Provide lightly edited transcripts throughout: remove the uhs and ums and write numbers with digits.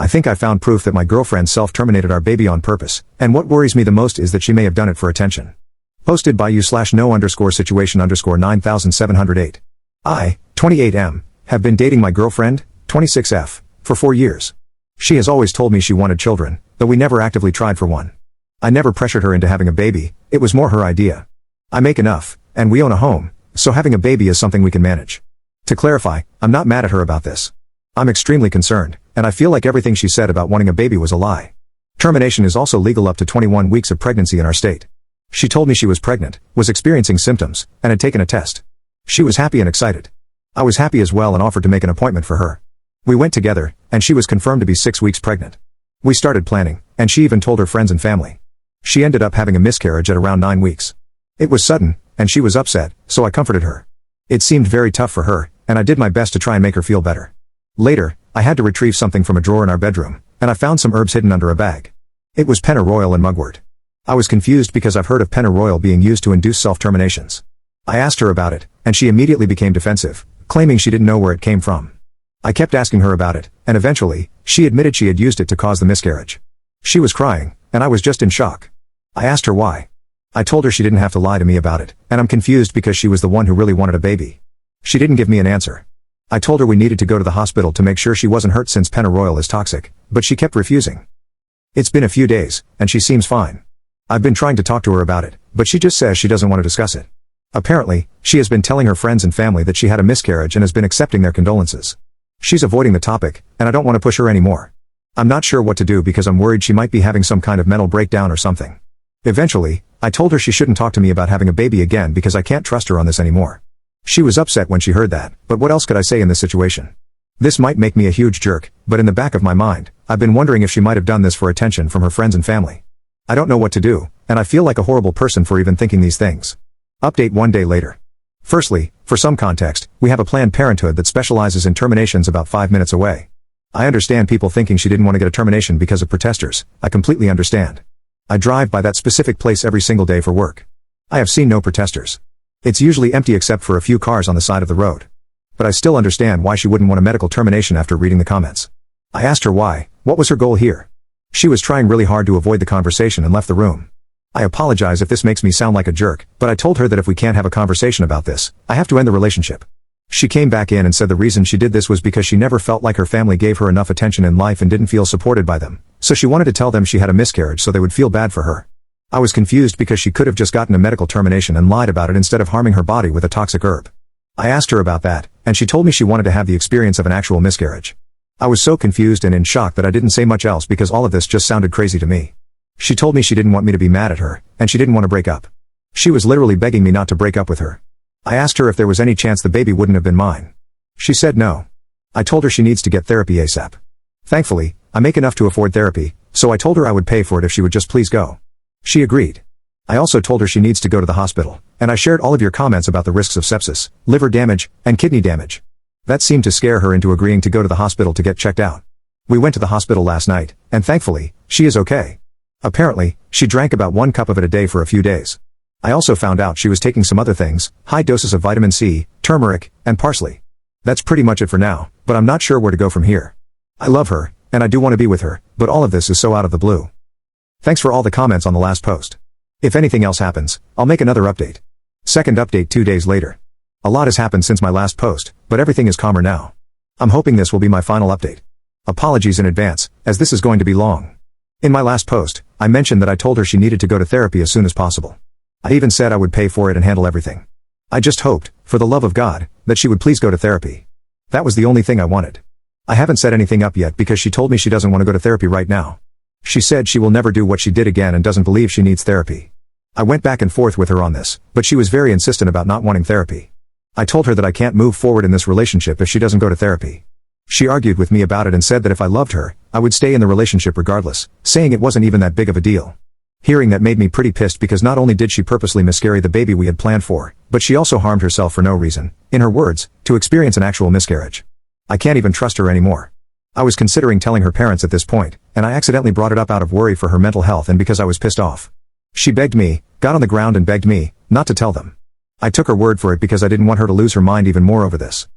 I think I found proof that my girlfriend self-terminated our baby on purpose, and what worries me the most is that she may have done it for attention. Posted by you/no_situation_9708. I, 28M, have been dating my girlfriend, 26F, for 4 years. She has always told me she wanted children, though we never actively tried for one. I never pressured her into having a baby, it was more her idea. I make enough, and we own a home, so having a baby is something we can manage. To clarify, I'm not mad at her about this. I'm extremely concerned, and I feel like everything she said about wanting a baby was a lie. Termination is also legal up to 21 weeks of pregnancy in our state. She told me she was pregnant, was experiencing symptoms, and had taken a test. She was happy and excited. I was happy as well and offered to make an appointment for her. We went together, and she was confirmed to be 6 weeks pregnant. We started planning, and she even told her friends and family. She ended up having a miscarriage at around 9 weeks. It was sudden, and she was upset, so I comforted her. It seemed very tough for her, and I did my best to try and make her feel better. Later, I had to retrieve something from a drawer in our bedroom, and I found some herbs hidden under a bag. It was pennyroyal and mugwort. I was confused because I've heard of pennyroyal being used to induce self-terminations. I asked her about it, and she immediately became defensive, claiming she didn't know where it came from. I kept asking her about it, and eventually, she admitted she had used it to cause the miscarriage. She was crying, and I was just in shock. I asked her why. I told her she didn't have to lie to me about it, and I'm confused because she was the one who really wanted a baby. She didn't give me an answer. I told her we needed to go to the hospital to make sure she wasn't hurt since pennyroyal is toxic, but she kept refusing. It's been a few days, and she seems fine. I've been trying to talk to her about it, but she just says she doesn't want to discuss it. Apparently, she has been telling her friends and family that she had a miscarriage and has been accepting their condolences. She's avoiding the topic, and I don't want to push her anymore. I'm not sure what to do because I'm worried she might be having some kind of mental breakdown or something. Eventually, I told her she shouldn't talk to me about having a baby again because I can't trust her on this anymore. She was upset when she heard that, but what else could I say in this situation? This might make me a huge jerk, but in the back of my mind, I've been wondering if she might have done this for attention from her friends and family. I don't know what to do, and I feel like a horrible person for even thinking these things. Update 1 day later. Firstly, for some context, we have a Planned Parenthood that specializes in terminations about 5 minutes away. I understand people thinking she didn't want to get a termination because of protesters. I completely understand. I drive by that specific place every single day for work. I have seen no protesters. It's usually empty except for a few cars on the side of the road. But I still understand why she wouldn't want a medical termination after reading the comments. I asked her why, what was her goal here? She was trying really hard to avoid the conversation and left the room. I apologize if this makes me sound like a jerk, but I told her that if we can't have a conversation about this, I have to end the relationship. She came back in and said the reason she did this was because she never felt like her family gave her enough attention in life and didn't feel supported by them, so she wanted to tell them she had a miscarriage so they would feel bad for her. I was confused because she could have just gotten a medical termination and lied about it instead of harming her body with a toxic herb. I asked her about that, and she told me she wanted to have the experience of an actual miscarriage. I was so confused and in shock that I didn't say much else because all of this just sounded crazy to me. She told me she didn't want me to be mad at her, and she didn't want to break up. She was literally begging me not to break up with her. I asked her if there was any chance the baby wouldn't have been mine. She said no. I told her she needs to get therapy ASAP. Thankfully, I make enough to afford therapy, so I told her I would pay for it if she would just please go. She agreed. I also told her she needs to go to the hospital, and I shared all of your comments about the risks of sepsis, liver damage, and kidney damage. That seemed to scare her into agreeing to go to the hospital to get checked out. We went to the hospital last night, and thankfully, she is okay. Apparently, she drank about 1 cup of it a day for a few days. I also found out she was taking some other things, high doses of vitamin C, turmeric, and parsley. That's pretty much it for now, but I'm not sure where to go from here. I love her, and I do want to be with her, but all of this is so out of the blue. Thanks for all the comments on the last post. If anything else happens, I'll make another update. Second update 2 days later. A lot has happened since my last post, but everything is calmer now. I'm hoping this will be my final update. Apologies in advance, as this is going to be long. In my last post, I mentioned that I told her she needed to go to therapy as soon as possible. I even said I would pay for it and handle everything. I just hoped, for the love of God, that she would please go to therapy. That was the only thing I wanted. I haven't set anything up yet because she told me she doesn't want to go to therapy right now. She said she will never do what she did again and doesn't believe she needs therapy. I went back and forth with her on this, but she was very insistent about not wanting therapy. I told her that I can't move forward in this relationship if she doesn't go to therapy. She argued with me about it and said that if I loved her, I would stay in the relationship regardless, saying it wasn't even that big of a deal. Hearing that made me pretty pissed because not only did she purposely miscarry the baby we had planned for, but she also harmed herself for no reason, in her words, to experience an actual miscarriage. I can't even trust her anymore. I was considering telling her parents at this point, and I accidentally brought it up out of worry for her mental health and because I was pissed off. She begged me, got on the ground and begged me, not to tell them. I took her word for it because I didn't want her to lose her mind even more over this.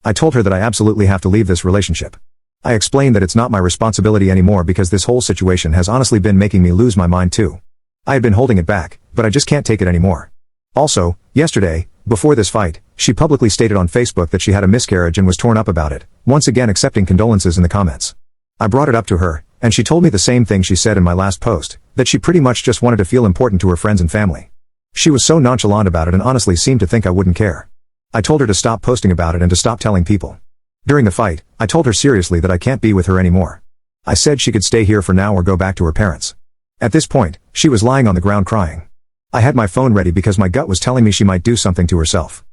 I told her that I absolutely have to leave this relationship. I explained that it's not my responsibility anymore because this whole situation has honestly been making me lose my mind too. I had been holding it back, but I just can't take it anymore. Also, yesterday, before this fight, she publicly stated on Facebook that she had a miscarriage and was torn up about it, once again accepting condolences in the comments. I brought it up to her, and she told me the same thing she said in my last post, that she pretty much just wanted to feel important to her friends and family. She was so nonchalant about it and honestly seemed to think I wouldn't care. I told her to stop posting about it and to stop telling people. During the fight, I told her seriously that I can't be with her anymore. I said she could stay here for now or go back to her parents. At this point, she was lying on the ground crying. I had my phone ready because my gut was telling me she might do something to herself.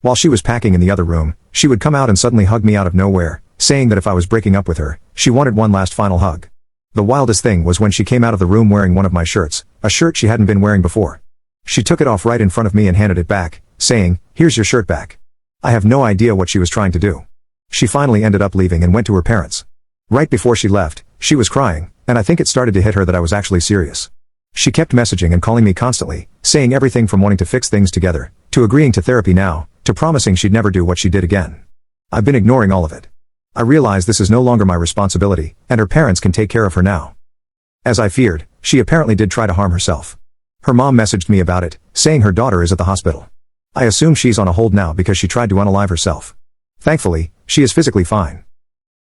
While she was packing in the other room, she would come out and suddenly hug me out of nowhere, saying that if I was breaking up with her, she wanted one last final hug. The wildest thing was when she came out of the room wearing one of my shirts, a shirt she hadn't been wearing before. She took it off right in front of me and handed it back, saying, "Here's your shirt back." I have no idea what she was trying to do. She finally ended up leaving and went to her parents. Right before she left, she was crying, and I think it started to hit her that I was actually serious. She kept messaging and calling me constantly, saying everything from wanting to fix things together, to agreeing to therapy now, to promising she'd never do what she did again. I've been ignoring all of it. I realize this is no longer my responsibility, and her parents can take care of her now. As I feared, she apparently did try to harm herself. Her mom messaged me about it, saying her daughter is at the hospital. I assume she's on a hold now because she tried to unalive herself. Thankfully, she is physically fine.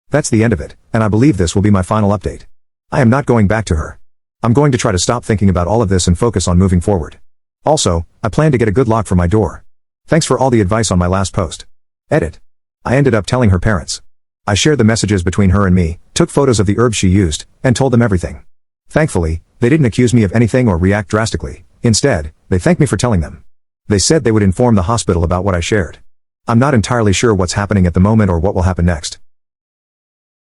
That's the end of it, and I believe this will be my final update. I am not going back to her. I'm going to try to stop thinking about all of this and focus on moving forward. Also, I plan to get a good lock for my door. Thanks for all the advice on my last post. Edit. I ended up telling her parents. I shared the messages between her and me, took photos of the herbs she used, and told them everything. Thankfully, they didn't accuse me of anything or react drastically. Instead, they thanked me for telling them. They said they would inform the hospital about what I shared. I'm not entirely sure what's happening at the moment or what will happen next.